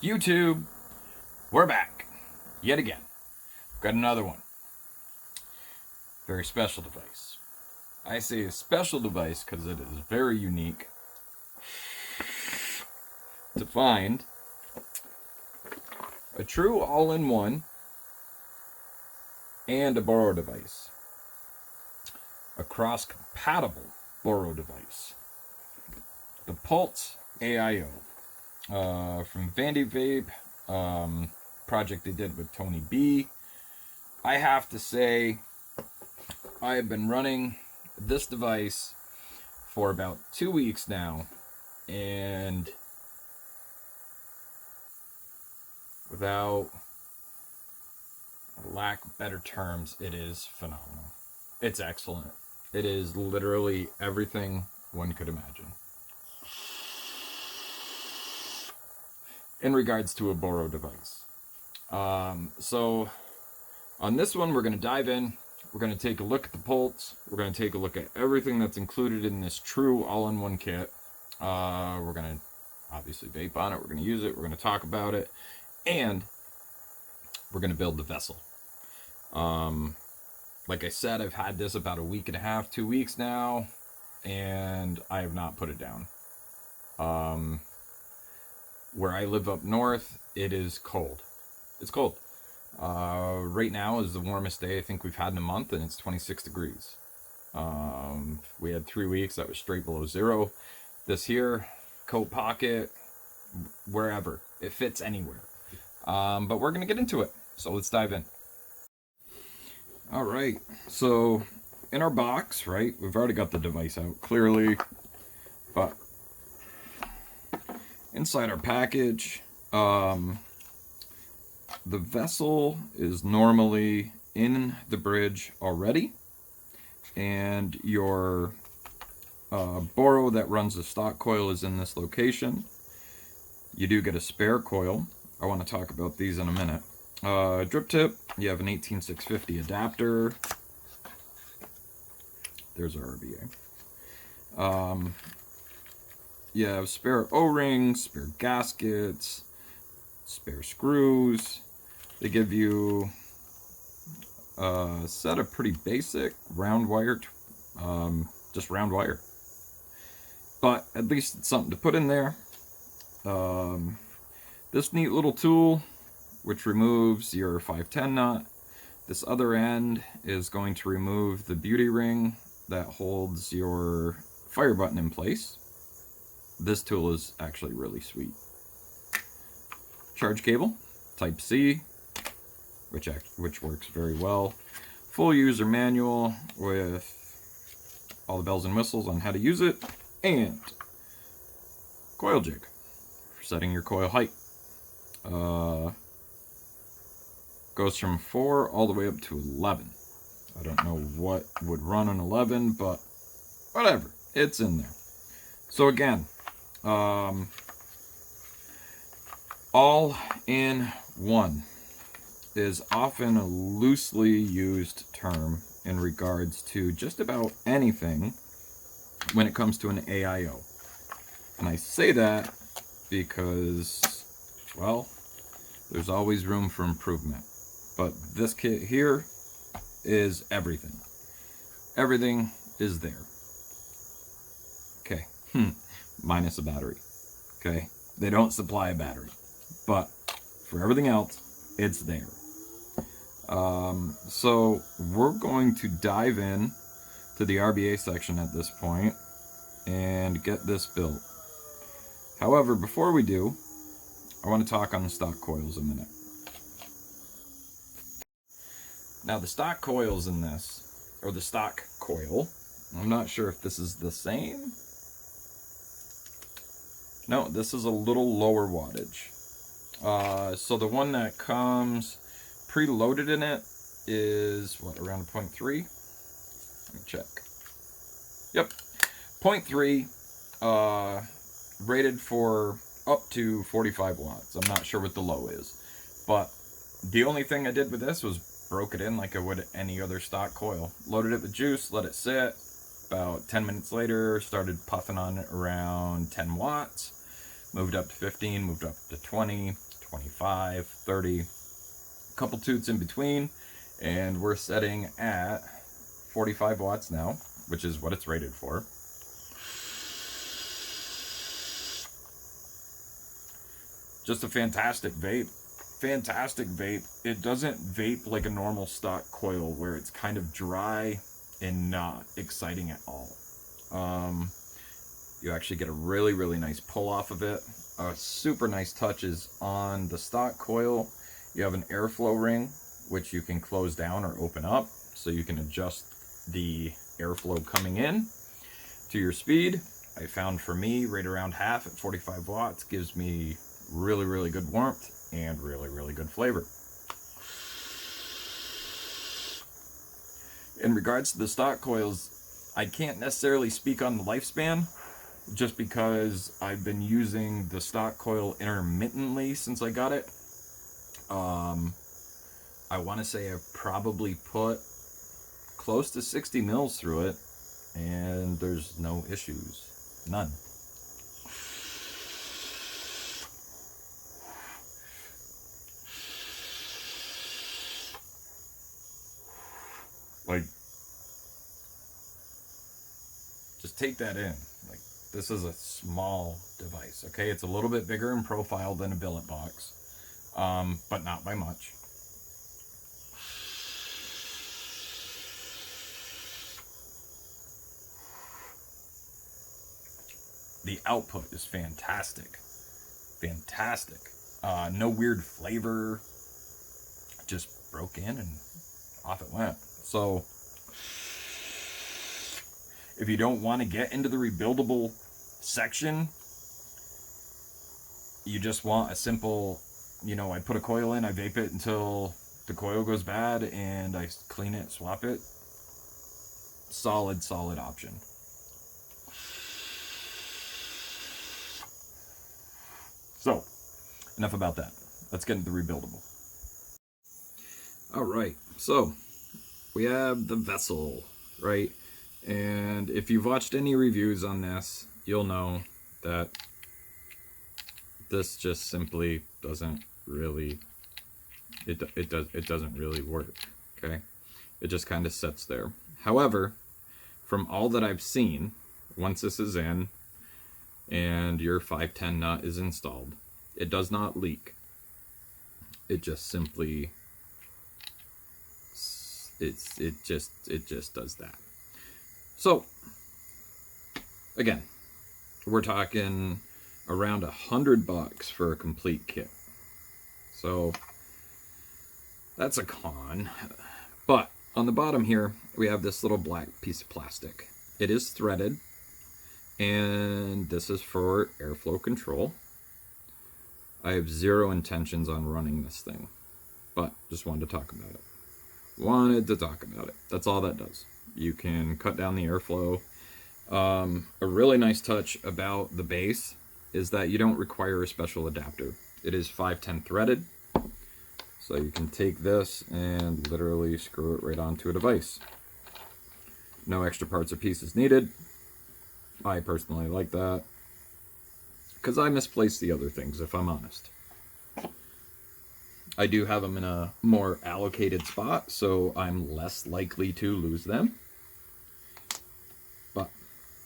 YouTube, we're back yet again. Got another one. Very special device. I say a special device because it is very unique to find a true all-in-one and a Boro device. A cross-compatible Boro device. The Pulse AIO. From Vape, project they did with Tony B. I have to say, I have been running this device for about 2 weeks now, and without a lack of better terms, it is phenomenal. It's excellent. It is literally everything one could imagine in regards to a Boro device. So on this one, we're going to dive in. We're going to take a look at the Pulse. We're going to take a look at everything that's included in this true all-in-one kit. We're going to obviously vape on it. We're going to use it. We're going to talk about it. And we're going to build the vessel. Like I said, I've had this about a week and a half, 2 weeks now, and I have not put it down. Where I live up north, it is cold. It's cold. Right now is the warmest day I think we've had in a month, and it's 26 degrees. We had 3 weeks that was straight below zero. This here, coat pocket, wherever. It fits anywhere. But we're going to get into it. So let's dive in. All right. So in our box, right, we've already got the device out clearly. But inside our package, the vessel is normally in the bridge already, and your Boro that runs the stock coil is in this location. You do get a spare coil. I want to talk about these in a minute. Drip tip, you have an 18650 adapter. There's our RBA. You have spare O-rings, spare gaskets, spare screws. They give you a set of pretty basic round wire, just round wire. But at least it's something to put in there. This neat little tool, which removes your 510 nut. This other end is going to remove the beauty ring that holds your fire button in place. This tool is actually really sweet. Charge cable, Type C, which works very well. Full user manual with all the bells and whistles on how to use it, and coil jig for setting your coil height. Goes from 4 all the way up to 11. I don't know what would run an 11, but whatever, it's in there. So again, all in one is often a loosely used term in regards to just about anything when it comes to an AIO. And I say that because, well, there's always room for improvement. But this kit here is everything. Everything is there. Okay. Minus a battery. Okay. They don't supply a battery. But for everything else, it's there. So we're going to dive in to the RBA section at this point and get this built. However, before we do, I want to talk on the stock coils a minute. Now the stock coils in this, or the stock coil, I'm not sure if this is the same. No, this is a little lower wattage. So the one that comes preloaded in it is, what, around 0.3? Let me check. Yep, 0.3, rated for up to 45 watts. I'm not sure what the low is. But the only thing I did with this was broke it in like I would any other stock coil. Loaded it with juice, let it sit. About 10 minutes later, started puffing on it around 10 watts. Moved up to 15, moved up to 20. 25, 30, a couple toots in between, and we're setting at 45 watts now, which is what it's rated for. Just a fantastic vape. Fantastic vape. It doesn't vape like a normal stock coil where it's kind of dry and not exciting at all. You actually get a really, really nice pull off of it. A super nice touch is on the stock coil. You have an airflow ring, which you can close down or open up, so you can adjust the airflow coming in to your speed. I found for me, right around half at 45 watts gives me really, really good warmth and really, really good flavor. In regards to the stock coils, I can't necessarily speak on the lifespan, just because I've been using the stock coil intermittently since I got it. I want to say I've probably put close to 60 mils through it, and there's no issues. None. Like, just take that in. Like, this is a small device, okay? It's a little bit bigger in profile than a billet box, but not by much. The output is fantastic. Fantastic. No weird flavor. Just broke in and off it went. So, if you don't want to get into the rebuildable section, you just want a simple, you know, I put a coil in, I vape it until the coil goes bad, and I clean it, swap it. Solid, solid option. So, enough about that. Let's get into the rebuildable. All right, so we have the vessel, right? And if you've watched any reviews on this, you'll know that this just simply doesn't really, it doesn't really work, okay? It just kind of sits there. However, from all that I've seen, once this is in and your 510 nut is installed, it does not leak. It just simply, it just does that. So, again, we're talking around $100 for a complete kit. So, that's a con. But on the bottom here, we have this little black piece of plastic. It is threaded, and this is for airflow control. I have zero intentions on running this thing, but just wanted to talk about it. Wanted to talk about it. That's all that does. You can cut down the airflow. A really nice touch about the base is that you don't require a special adapter. It is 510 threaded, so you can take this and literally screw it right onto a device. No extra parts or pieces needed. I personally like that, because I misplaced the other things, if I'm honest. I do have them in a more allocated spot, so I'm less likely to lose them. But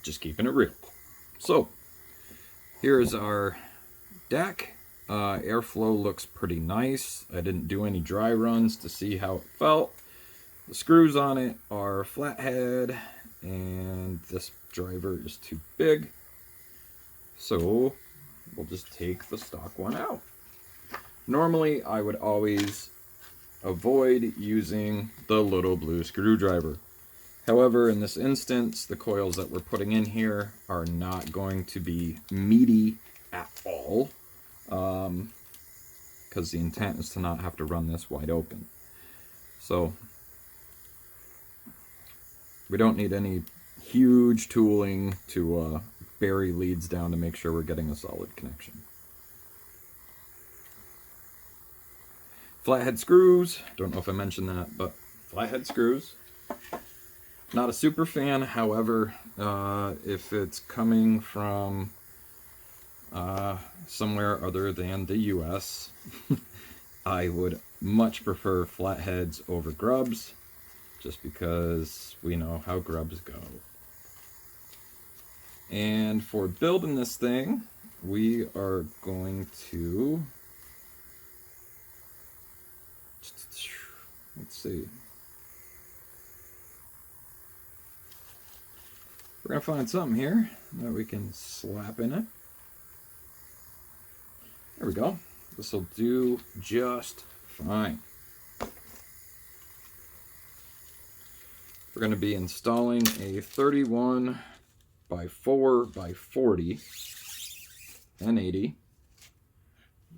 just keeping it real. So, here's our deck. Airflow looks pretty nice. I didn't do any dry runs to see how it felt. The screws on it are flathead, and this driver is too big. So, we'll just take the stock one out. Normally, I would always avoid using the little blue screwdriver. However, in this instance, the coils that we're putting in here are not going to be meaty at all, because the intent is to not have to run this wide open. So, we don't need any huge tooling to bury leads down to make sure we're getting a solid connection. Flathead screws, don't know if I mentioned that, but flathead screws. Not a super fan, however, if it's coming from somewhere other than the US. I would much prefer flatheads over grubs, just because we know how grubs go. And for building this thing, we are going to, let's see. We're going to find something here that we can slap in it. There we go. This will do just fine. We're going to be installing a 31 by 4 by 40 1080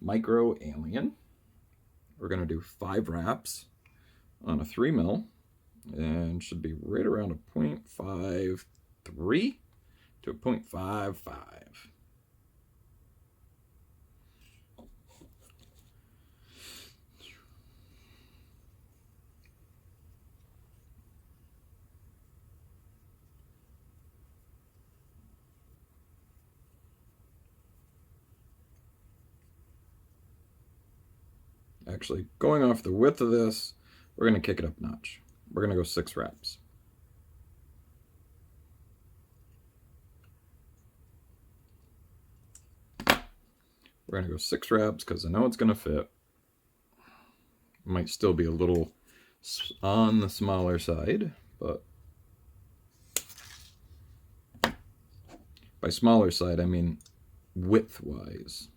micro alien. We're going to do 5 wraps on a 3 mil and should be right around a 0.53 to a 0.55. Actually, going off the width of this, we're going to kick it up a notch. We're going to go 6 wraps. We're going to go 6 wraps because I know it's going to fit. Might still be a little on the smaller side, but by smaller side, I mean width-wise.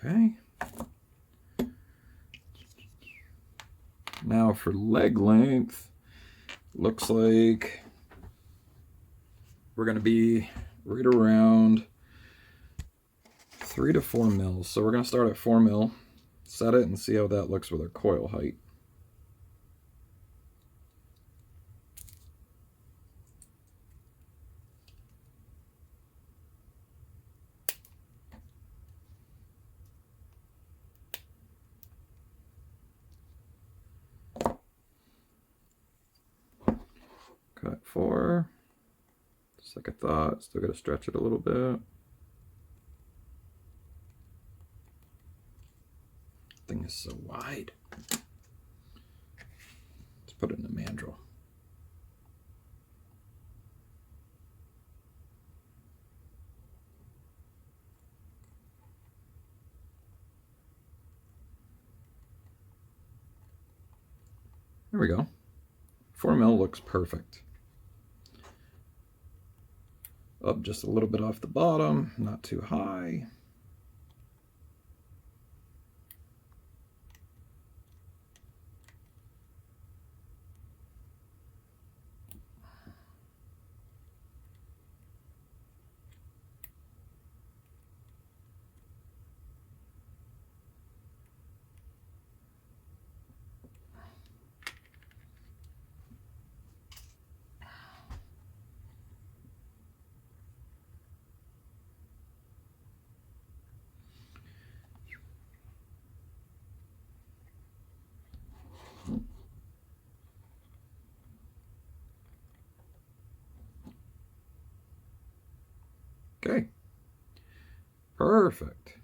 Okay. Now for leg length, looks like we're going to be right around 3 to 4 mils. So we're going to start at 4 mil, set it, and see how that looks with our coil height. Cut 4. Second thought, still got to stretch it a little bit. Thing is so wide. Let's put it in a mandrel. There we go. 4 mil looks perfect. Up just a little bit off the bottom, not too high. Okay, perfect.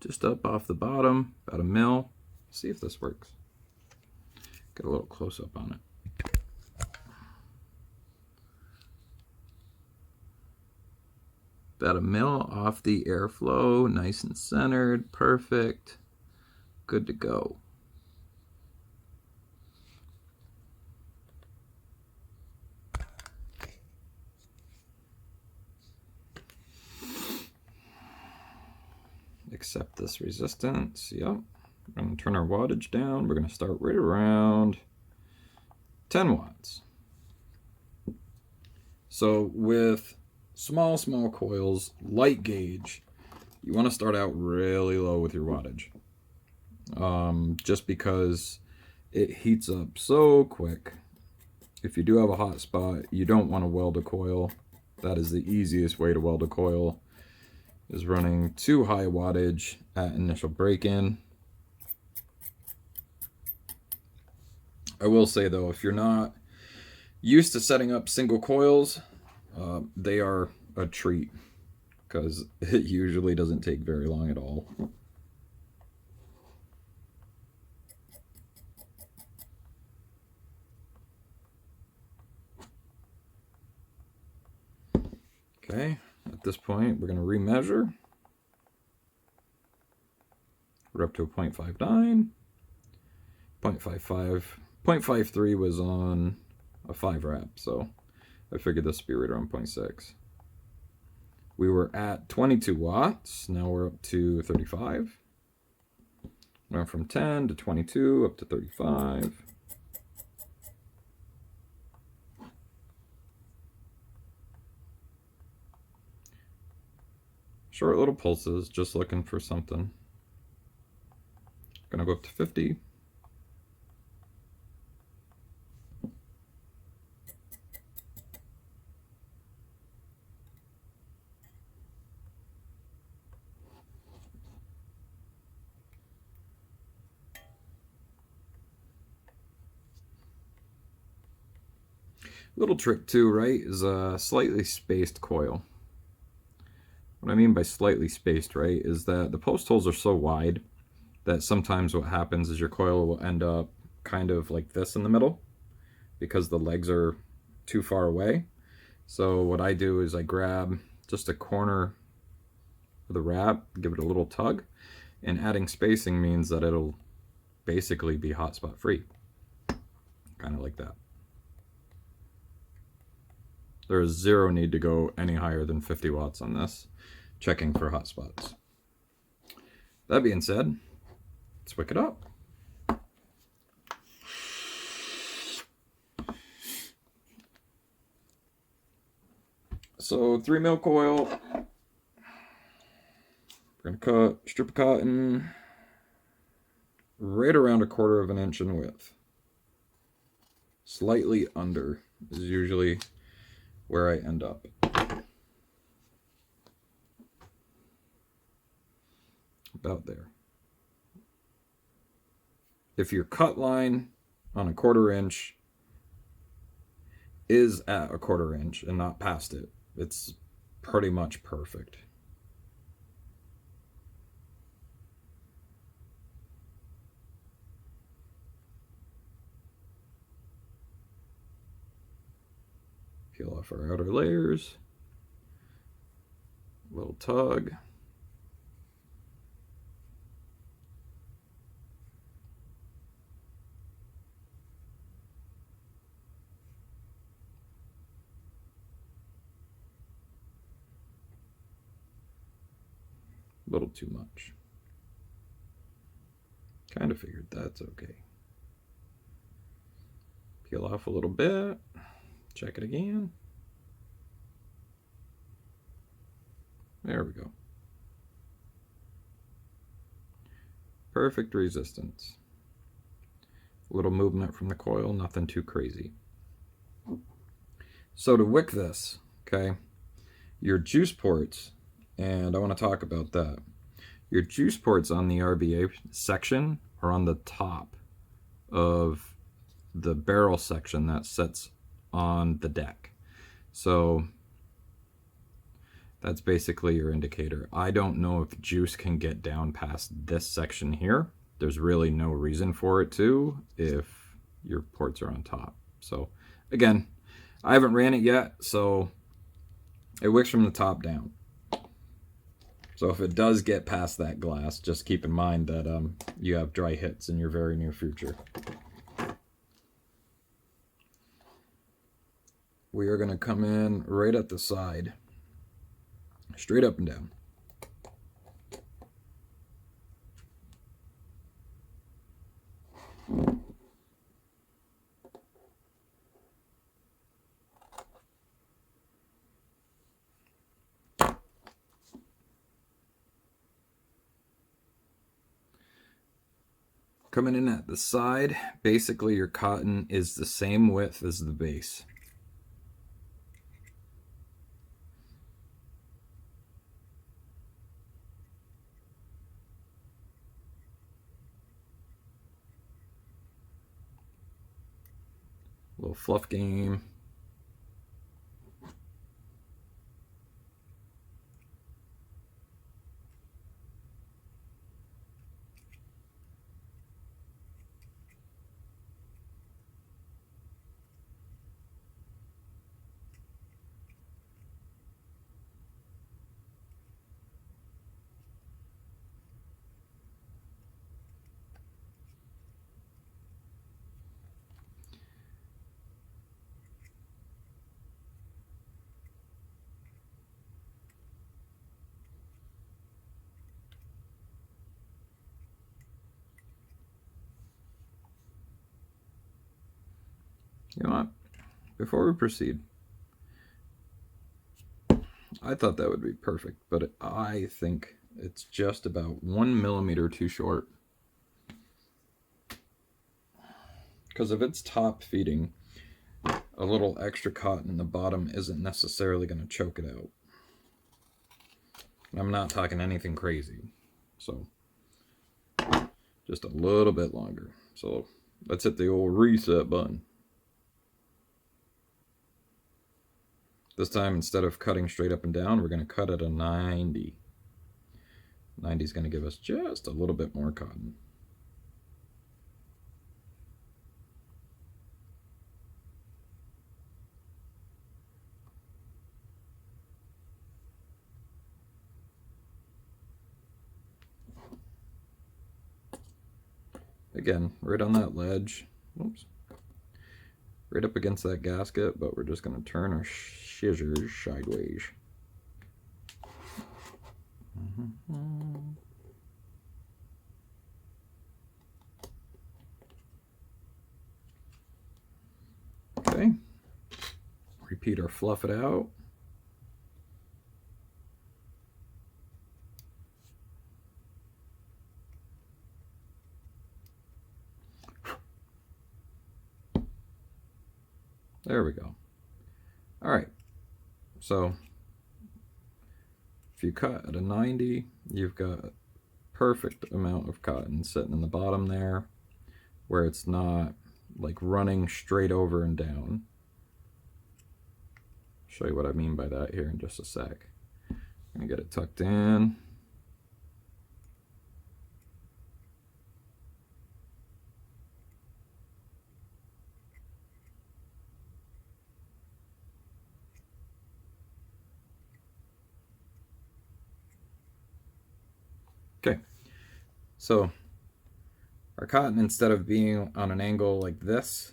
Just up off the bottom, about a mil. See if this works. Get a little close up on it. About a mil off the airflow, nice and centered, perfect, good to go. Accept this resistance. Yep. We're going to turn our wattage down. We're going to start right around 10 watts. So with small coils, light gauge, you want to start out really low with your wattage. Just because it heats up so quick. If you do have a hot spot, you don't want to weld a coil. That is the easiest way to weld a coil. is running 2 high wattage at initial break-in. I will say though, if you're not used to setting up single coils, they are a treat because it usually doesn't take very long at all. Okay, at this point we're going to remeasure. We're up to a 0.59, 0.55, 0.53 was on a 5 wrap, so I figured this would be right around 0.6. We were at 22 watts, now we're up to 35. Went from 10 to 22 up to 35. Short little pulses, just looking for something. Gonna go up to 50. Little trick too, right, is a slightly spaced coil. What I mean by slightly spaced, right, is that the post holes are so wide that sometimes what happens is your coil will end up kind of like this in the middle because the legs are too far away. So what I do is I grab just a corner of the wrap, give it a little tug, and adding spacing means that it'll basically be hotspot free. Kind of like that. There is zero need to go any higher than 50 watts on this, checking for hotspots. That being said, let's wick it up. So 3 mil coil. We're gonna cut a strip of cotton right around 1/4 inch in width. Slightly under is usually where I end up. About there. If your cut line on 1/4 inch is at 1/4 inch and not past it, it's pretty much perfect. Peel off our outer layers. A little tug. A little too much. Kind of figured that's okay. Peel off a little bit. Check it again. There we go. Perfect resistance. A little movement from the coil, nothing too crazy. So to wick this, okay, your juice ports, and I want to talk about that. Your juice ports on the RBA section are on the top of the barrel section that sits on the deck. So that's basically your indicator. I don't know if juice can get down past this section here. There's really no reason for it to if your ports are on top. So again, I haven't ran it yet, so it wicks from the top down. So if it does get past that glass, just keep in mind that you have dry hits in your very near future. We are going to come in right at the side, straight up and down. Coming in at the side, basically your cotton is the same width as the base. little fluff game. You know what? Before we proceed, I thought that would be perfect, but I think it's just about 1 millimeter too short. Because if it's top feeding, a little extra cotton in the bottom isn't necessarily going to choke it out. I'm not talking anything crazy. So, just a little bit longer. So, let's hit the old reset button. This time, instead of cutting straight up and down, we're going to cut at a 90. 90 is going to give us just a little bit more cotton. Again, right on that ledge. Oops. Right up against that gasket, but we're just going to turn our scissors sideways. Okay. Repeat our fluff it out. There we go. All right. So if you cut at a 90, you've got a perfect amount of cotton sitting in the bottom there where it's not like running straight over and down. I'll show you what I mean by that here in just a sec. I'm gonna get it tucked in. Okay, so our cotton, instead of being on an angle like this,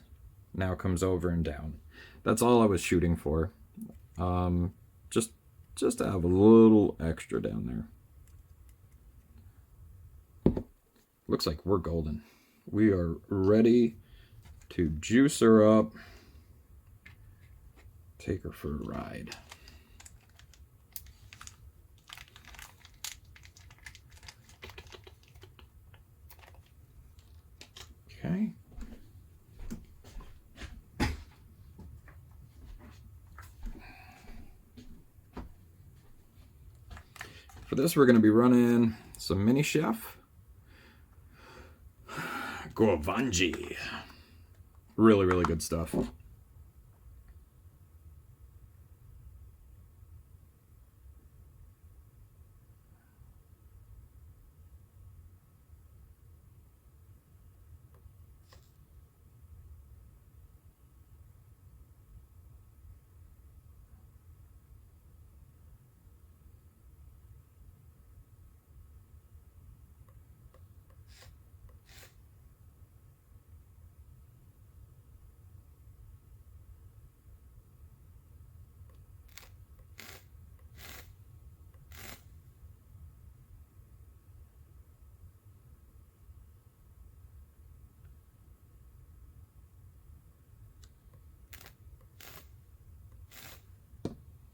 now comes over and down. That's all I was shooting for. Just to have a little extra down there. Looks like we're golden. We are ready to juice her up, take her for a ride. Okay. For this, we're going to be running some Mini Chef Guavanji. Really, really good stuff.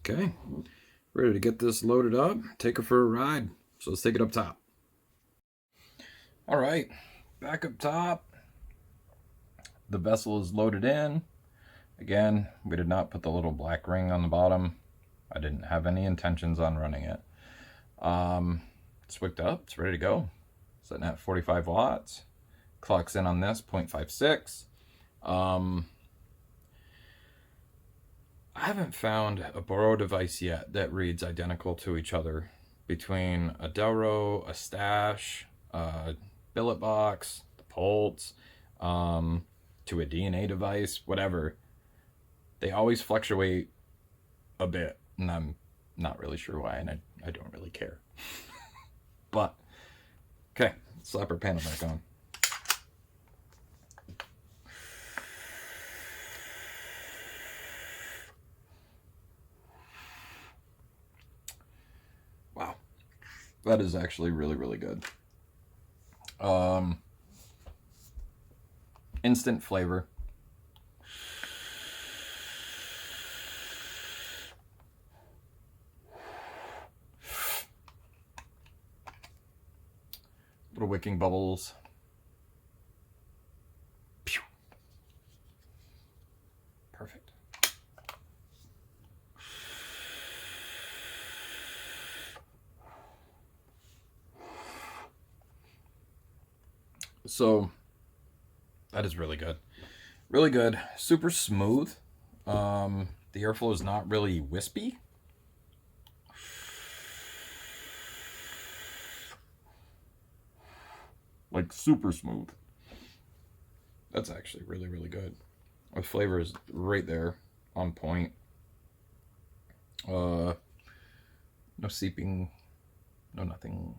Okay, ready to get this loaded up, take her for a ride. So let's take it up top. All right, back up top. The vessel is loaded in. Again, we did not put the little black ring on the bottom. I didn't have any intentions on running it. It's wicked up, it's ready to go. Setting at 45 watts. Clocks in on this, 0.56. I haven't found a Boro device yet that reads identical to each other between a Delro, a Stash, a billet box, the Pulse, to a DNA device, whatever. They always fluctuate a bit, and I'm not really sure why, and I don't really care. But, okay, slap our panel back on. Wow, that is actually really, really good. Instant flavor. Little wicking bubbles. Pew. Perfect. So that is really good. Really good. Super smooth. The airflow is not really wispy. Like super smooth. That's actually really, really good. The flavor is right there, on point. No seeping, no nothing.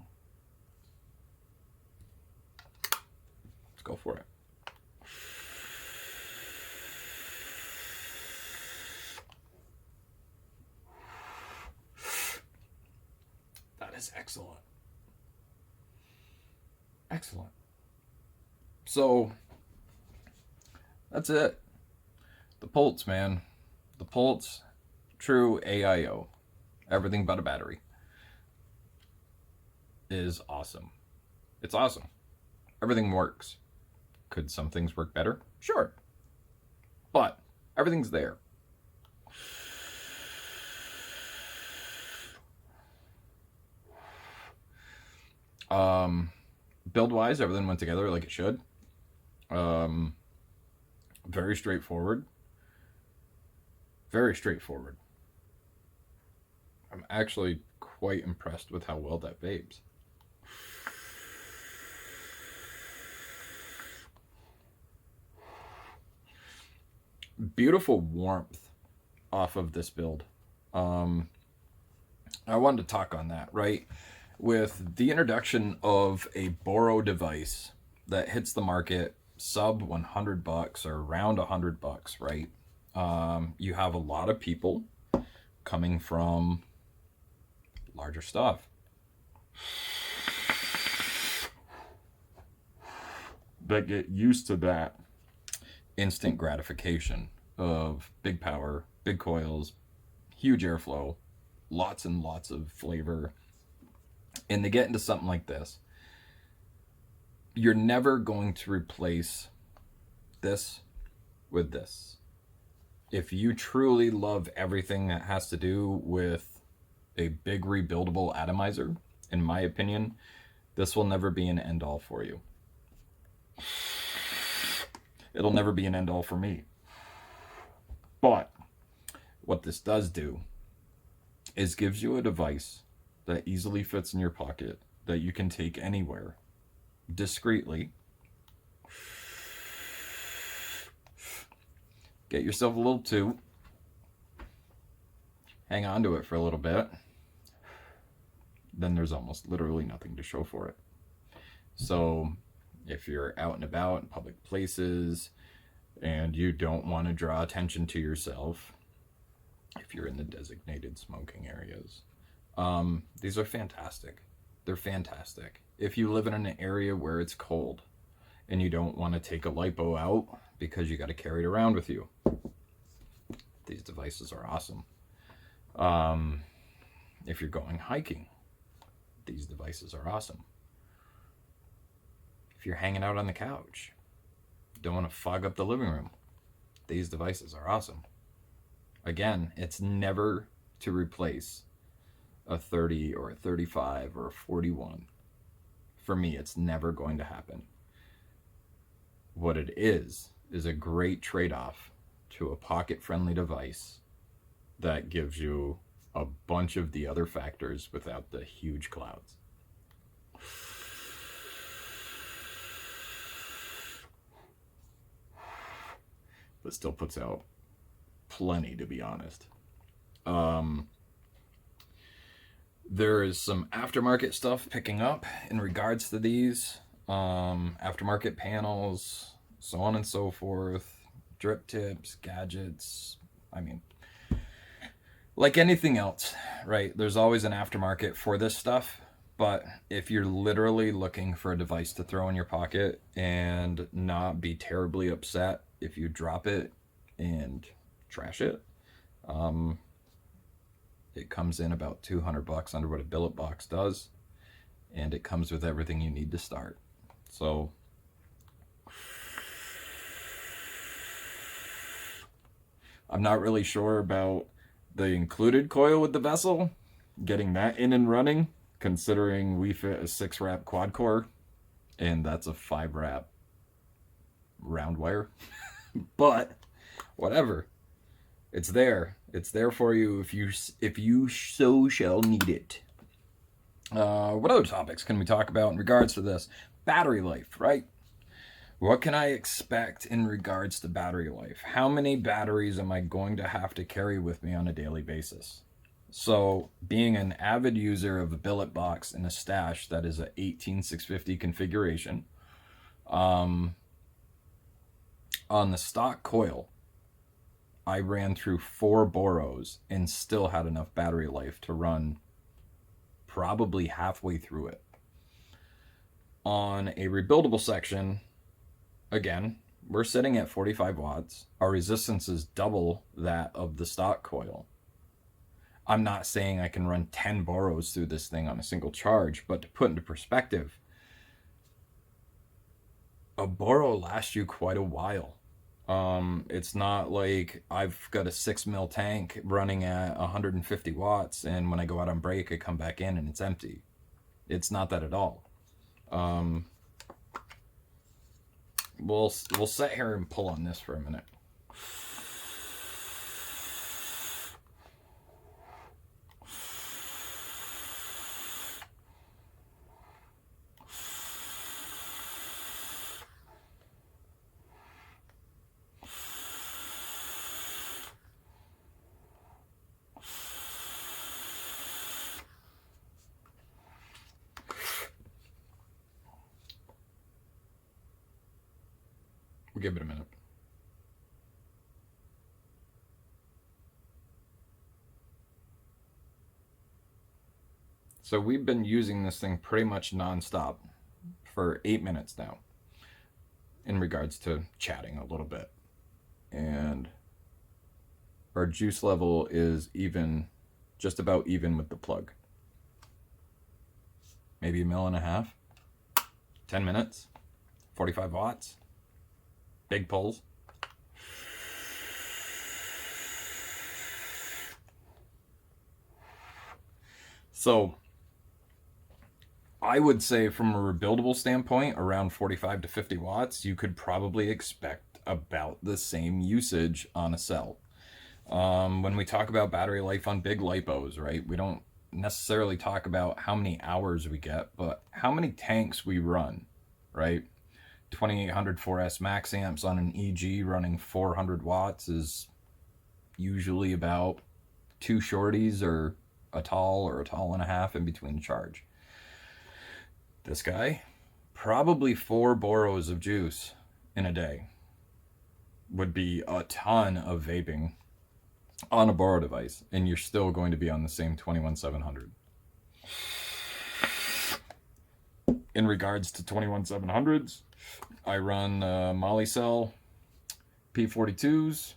Let's go for it. That is excellent. Excellent. So, that's it. The Pulse, man. The Pulse, true AIO. Everything but a battery. Is awesome. It's awesome. Everything works. Could some things work better? Sure. But everything's there. Build wise, everything went together like it should. Very straightforward. Very straightforward. I'm actually quite impressed with how well that vapes. Beautiful warmth off of this build. I wanted to talk on that, right? With the introduction of a Boro device that hits the market sub $100 or around $100, right? You have a lot of people coming from larger stuff that get used to that instant gratification of big power, big coils, huge airflow, lots and lots of flavor. And they get into something like this. You're never going to replace this with this. If you truly love everything that has to do with a big rebuildable atomizer, in my opinion, this will never be an end-all for you. It'll never be an end-all for me. But what this does do is gives you a device that easily fits in your pocket, that you can take anywhere discreetly. Get yourself a little toot. Hang on to it for a little bit. Then there's almost literally nothing to show for it. So if you're out and about in public places and you don't want to draw attention to yourself, if you're in the designated smoking areas, these are fantastic. They're fantastic. If you live in an area where it's cold and you don't want to take a lipo out because you got to carry it around with you, these devices are awesome. If you're going hiking, these devices are awesome. If you're hanging out on the couch, don't want to fog up the living room, these devices are awesome. Again, it's never to replace a 30 or a 35 or a 41. For me, it's never going to happen. What it is a great trade-off to a pocket-friendly device that gives you a bunch of the other factors without the huge clouds. But still puts out plenty, to be honest. There is some aftermarket stuff picking up in regards to these. Aftermarket panels, so on and so forth. Drip tips, gadgets. I mean, like anything else, right? There's always an aftermarket for this stuff. But if you're literally looking for a device to throw in your pocket and not be terribly upset if you drop it and trash it, it comes in about $200 under what a billet box does, and it comes with everything you need to start. So I'm not really sure about the included coil with the vessel, getting that in and running, considering we fit a 6-wrap quad core, and that's a 5-wrap round wire. But whatever, it's there. It's there for you if you so shall need it. What other topics can we talk about in regards to this? Battery life, right? What can I expect in regards to battery life? How many batteries am I going to have to carry with me on a daily basis? So, being an avid user of a billet box and a stash that is a 18650 configuration, on the stock coil, I ran through 4 Boros and still had enough battery life to run probably halfway through it. On a rebuildable section, again, we're sitting at 45 watts. Our resistance is double that of the stock coil. I'm not saying I can run 10 Boros through this thing on a single charge, but to put into perspective, a Boro lasts you quite a while. It's not like I've got a 6 mil tank running at 150 watts, and when I go out on break, I come back in and it's empty. It's not that at all. We'll sit here and pull on this for a minute. We'll give it a minute. So we've been using this thing pretty much nonstop for 8 minutes now in regards to chatting a little bit. And our juice level is even, just about even with the plug. Maybe 1.5 mils. 10 minutes, 45 watts. Big pulls. So I would say from a rebuildable standpoint, around 45 to 50 watts, you could probably expect about the same usage on a cell. When we talk about battery life on big lipos, right, we don't necessarily talk about how many hours we get, but how many tanks we run, right? 2800 4S max amps on an EG running 400 watts is usually about 2 shorties or a tall and a half in between charge. This guy, probably 4 Boros of juice in a day would be a ton of vaping on a Boro device, and you're still going to be on the same 21700. In regards to 21700s, I run Molly Cell P42s.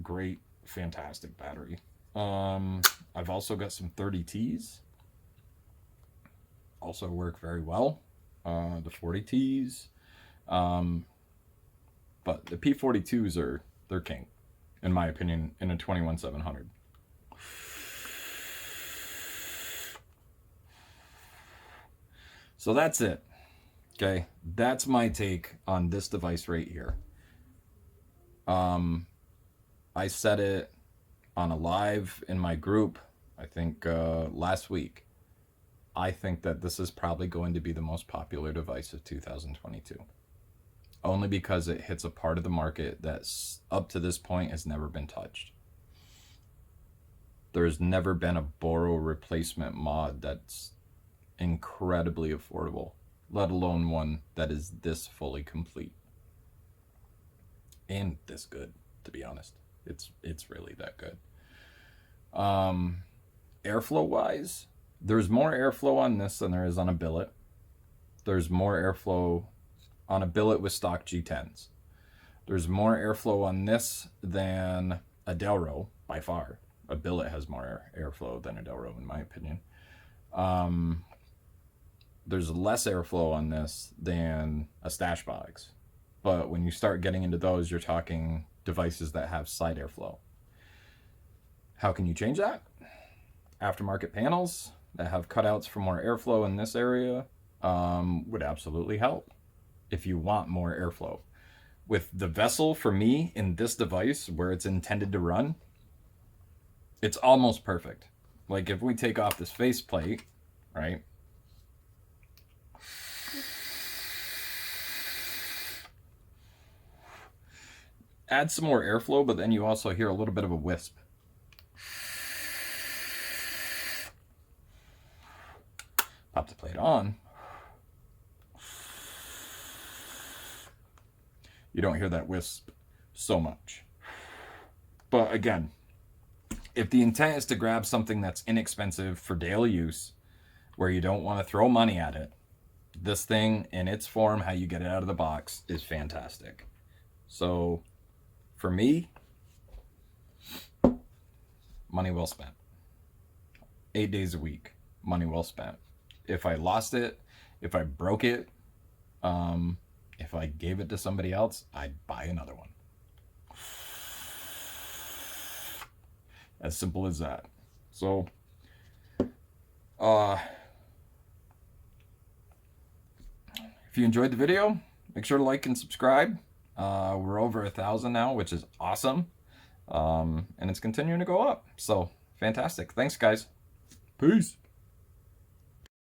Great, fantastic battery. I've also got some 30Ts. Also work very well. The 40Ts. But the P42s they're king, in my opinion, in a 21700. So that's it. Okay, that's my take on this device right here. I set it on a live in my group, I think last week, I think that this is probably going to be the most popular device of 2022. Only because it hits a part of the market that's up to this point has never been touched. There's never been a Boro replacement mod that's incredibly affordable, let alone one that is this fully complete. And this good, to be honest. It's really that good. Airflow wise, there's more airflow on this than there is on a billet. There's more airflow on a billet with stock G10s. There's more airflow on this than a Delro, by far. A billet has more airflow than a Delro, in my opinion. There's less airflow on this than a stash box. But when you start getting into those, you're talking devices that have side airflow. How can you change that? Aftermarket panels that have cutouts for more airflow in this area would absolutely help if you want more airflow. With the vessel, for me, in this device, where it's intended to run, it's almost perfect. Like if we take off this faceplate, right? Add some more airflow, but then you also hear a little bit of a wisp. Pop the plate on. You don't hear that wisp so much. But again, if the intent is to grab something that's inexpensive for daily use, where you don't want to throw money at it, this thing in its form, how you get it out of the box, is fantastic. So for me, money well spent. 8 days a week, money well spent. If I lost it, if I broke it, if I gave it to somebody else, I'd buy another one. As simple as that. So, if you enjoyed the video, make sure to like and subscribe. We're over 1,000 now, which is awesome. And it's continuing to go up. So, fantastic. Thanks, guys. Peace.